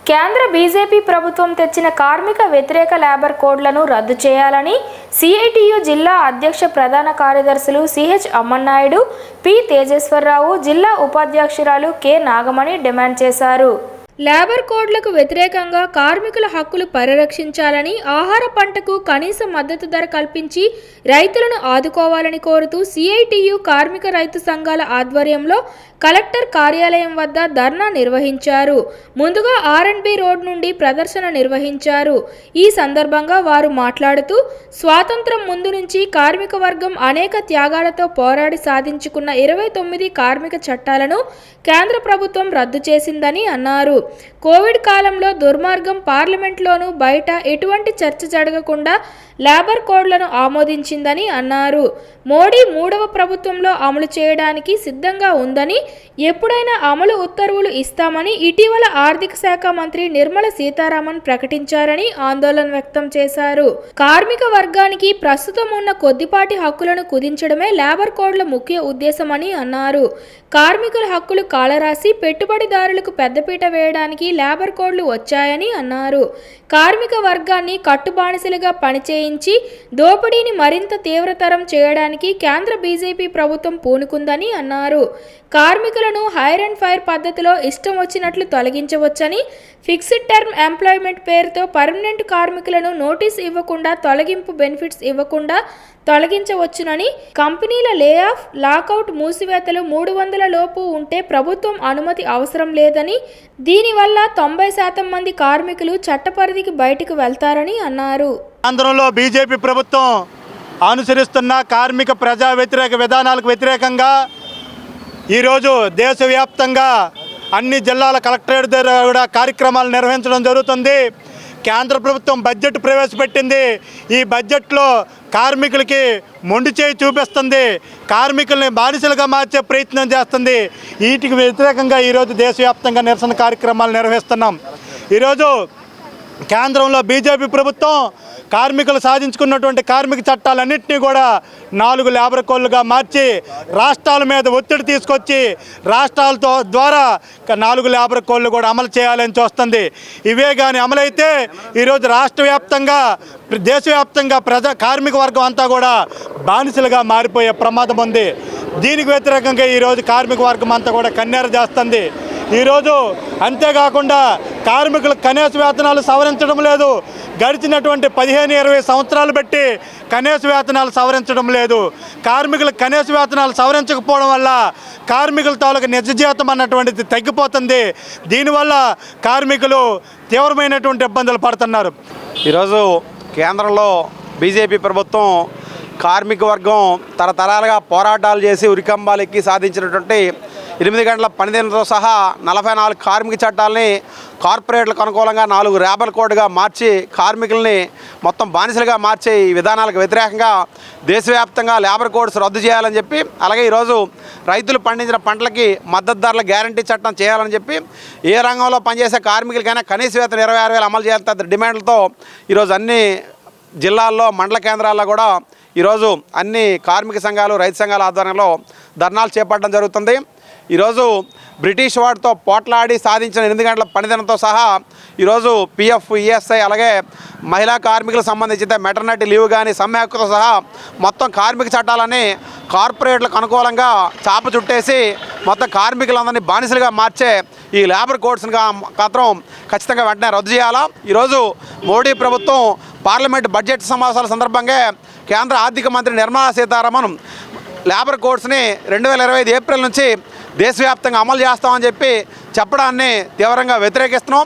కేంద్ర బీజేపీ ప్రభుత్వం తెచ్చిన కార్మిక వ్యతిరేక లేబర్ కోడ్లను రద్దు చేయాలని సిఐటియు జిల్లా అధ్యక్ష ప్రధాన కార్యదర్శులు సిహెచ్ అమ్మన్నాయుడు, పి తేజేశ్వరరావు, జిల్లా ఉపాధ్యక్షురాలు కె నాగమణి డిమాండ్ చేశారు. లేబర్ కోడ్లకు వ్యతిరేకంగా కార్మికుల హక్కులు పరిరక్షించాలని, ఆహార పంటకు కనీస మద్దతు ధర కల్పించి రైతులను ఆదుకోవాలని కోరుతూ సిఐటియు కార్మిక రైతు సంఘాల ఆధ్వర్యంలో కలెక్టర్ కార్యాలయం వద్ద ధర్నా నిర్వహించారు. ముందుగా R&B రోడ్ నుండి ప్రదర్శన నిర్వహించారు. ఈ సందర్భంగా వారు మాట్లాడుతూ, స్వాతంత్రం ముందు నుంచి కార్మిక వర్గం అనేక త్యాగాలతో పోరాడి సాధించుకున్న 29 కార్మిక చట్టాలను కేంద్ర ప్రభుత్వం రద్దు చేసిందని అన్నారు. కోవిడ్ కాలంలో దుర్మార్గం పార్లమెంట్లోనూ బయట ఎటువంటి చర్చ జరగకుండా లేబర్ కోడ్లను ఆమోదించిందని అన్నారు. మోడీ 3వ ప్రభుత్వంలో అమలు చేయడానికి సిద్ధంగా ఉందని, ఎప్పుడైనా అమలు ఉత్తర్వులు ఇస్తామని ఇటీవల ఆర్థిక శాఖ మంత్రి నిర్మల సీతారామన్ ప్రకటించారని ఆందోళన వ్యక్తం చేశారు. కార్మిక వర్గానికి ప్రస్తుతం ఉన్న కొద్దిపాటి హక్కులను కుదించడమే లేబర్ కోడ్ల ముఖ్య ఉద్దేశమని అన్నారు. కార్మికుల హక్కులు కాలరాసి పెట్టుబడిదారులకు పెద్దపీట వేయడానికి లేబర్ కోడ్లు వచ్చాయని అన్నారు. కార్మిక వర్గాన్ని కట్టుబానిసలుగా పనిచేయించి దోపిడీని మరింత తీవ్రతరం చేయడానికి కేంద్ర బీజేపీ ప్రభుత్వం పూనుకుందని అన్నారు. కార్మికులను హైర్ అండ్ ఫైర్ పద్ధతిలో ఇష్టం వచ్చినట్లు తొలగించవచ్చని, ఫిక్స్డ్ టర్మ్ ఎంప్లాయ్మెంట్ పేరుతో పర్మనెంట్ కార్మికులను నోటీస్ ఇవ్వకుండా తొలగింపు బెనిఫిట్స్ ఇవ్వకుండా తొలగించవచ్చునని, కంపెనీల లే ఆఫ్, లాకౌట్, మూసివేతలు 300 లోపు ఉంటే ప్రభుత్వం అనుమతి అవసరం లేదని, దీనివల్ల 90% మంది కార్మికులు చట్టపరిధికి బయటకు వెళ్తారని అన్నారు. ఆంధ్రలో బీజేపీ ప్రభుత్వం అనుసరిస్తున్న కార్మిక ప్రజా వ్యతిరేక విధానాలకు వ్యతిరేకంగా ఈరోజు దేశవ్యాప్తంగా అన్ని జిల్లాల కలెక్టరేట్ దగ్గర కూడా కార్యక్రమాలు నిర్వహించడం జరుగుతుంది. కేంద్ర ప్రభుత్వం బడ్జెట్ ప్రవేశపెట్టింది. ఈ బడ్జెట్లో కార్మికులకి మొండి చేయి చూపిస్తుంది, కార్మికుల్ని బానిసలుగా మార్చే ప్రయత్నం చేస్తుంది. వీటికి వ్యతిరేకంగా ఈరోజు దేశవ్యాప్తంగా నిరసన కార్యక్రమాలు నిర్వహిస్తున్నాం. ఈరోజు కేంద్రంలో బీజేపీ ప్రభుత్వం కార్మికులు సాధించుకున్నటువంటి కార్మిక చట్టాలన్నింటినీ కూడా 4 లేబర్ కోడ్లుగా మార్చి రాష్ట్రాల మీద ఒత్తిడి తీసుకొచ్చి రాష్ట్రాలతో ద్వారా 4 లేబర్ కోడ్లు కూడా అమలు చేయాలని చూస్తుంది. ఇవే కానీ అమలైతే ఈరోజు రాష్ట్ర వ్యాప్తంగా, దేశవ్యాప్తంగా కార్మిక వర్గం అంతా కూడా బానిసలుగా మారిపోయే ప్రమాదం ఉంది. దీనికి వ్యతిరేకంగా ఈరోజు కార్మిక వర్గం అంతా కూడా కన్నెర చేస్తుంది. ఈరోజు అంతేకాకుండా కార్మికులకు కనీస వేతనాలు సవరించడం లేదు. గడిచినటువంటి 15-20 సంవత్సరాలు బట్టి కనీస వేతనాలు సవరించడం లేదు. కార్మికులకు కనీస వేతనాలు సవరించకపోవడం వల్ల కార్మికుల తాలూకు నిజ జీతం అన్నటువంటిది తగ్గిపోతుంది. దీనివల్ల కార్మికులు తీవ్రమైనటువంటి ఇబ్బందులు పడుతున్నారు. ఈరోజు కేంద్రంలో బీజేపీ ప్రభుత్వం కార్మిక వర్గం తరతరాలుగా పోరాటాలు చేసి ఉరికంబాలు ఎక్కి సాధించినటువంటి 8 గంటల పనిదినంతో సహా 44 కార్మిక చట్టాలని కార్పొరేట్లకు అనుకూలంగా 4 లేబర్ కోడ్గా మార్చి కార్మికుల్ని మొత్తం బానిసలుగా మార్చే ఈ విధానాలకు వ్యతిరేకంగా దేశవ్యాప్తంగా లేబర్ కోడ్స్ రద్దు చేయాలని చెప్పి, అలాగే ఈరోజు రైతులు పండించిన పంటలకి మద్దతు ధరల గ్యారంటీ చట్టం చేయాలని చెప్పి, ఏ రంగంలో పనిచేసే కార్మికులకైనా కనీస వేతనం 26,000 అమలు చేయాలి డిమాండ్లతో ఈరోజు అన్ని జిల్లాల్లో, మండల కేంద్రాల్లో కూడా ఈరోజు అన్ని కార్మిక సంఘాలు, రైతు సంఘాల ఆధ్వర్యంలో ధర్నాలు చేపట్టడం జరుగుతుంది. ఈరోజు బ్రిటిష్ వాడితో పోట్లాడి సాధించిన 8 గంటల పనిదినంతో సహా ఈరోజు PF, ESI, అలాగే మహిళా కార్మికులకు సంబంధించిన మెటర్నిటీ లీవ్ కానీ సమ్మె హక్కుతో సహా మొత్తం కార్మిక చట్టాలని కార్పొరేట్లకు అనుకూలంగా చాప చుట్టేసి మొత్తం కార్మికులందరినీ బానిసలుగా మార్చే ఈ లేబర్ కోడ్స్ని మాత్రం ఖచ్చితంగా వెంటనే రద్దు చేయాలా. ఈరోజు మోడీ ప్రభుత్వం పార్లమెంట్ బడ్జెట్ సమావేశాల సందర్భంగా కేంద్ర ఆర్థిక మంత్రి నిర్మలా సీతారామన్ లేబర్ కోడ్స్ని 2025 ఏప్రిల్ నుంచి దేశవ్యాప్తంగా అమలు చేస్తామని చెప్పి చెప్పడాన్ని తీవ్రంగా వ్యతిరేకిస్తున్నాం.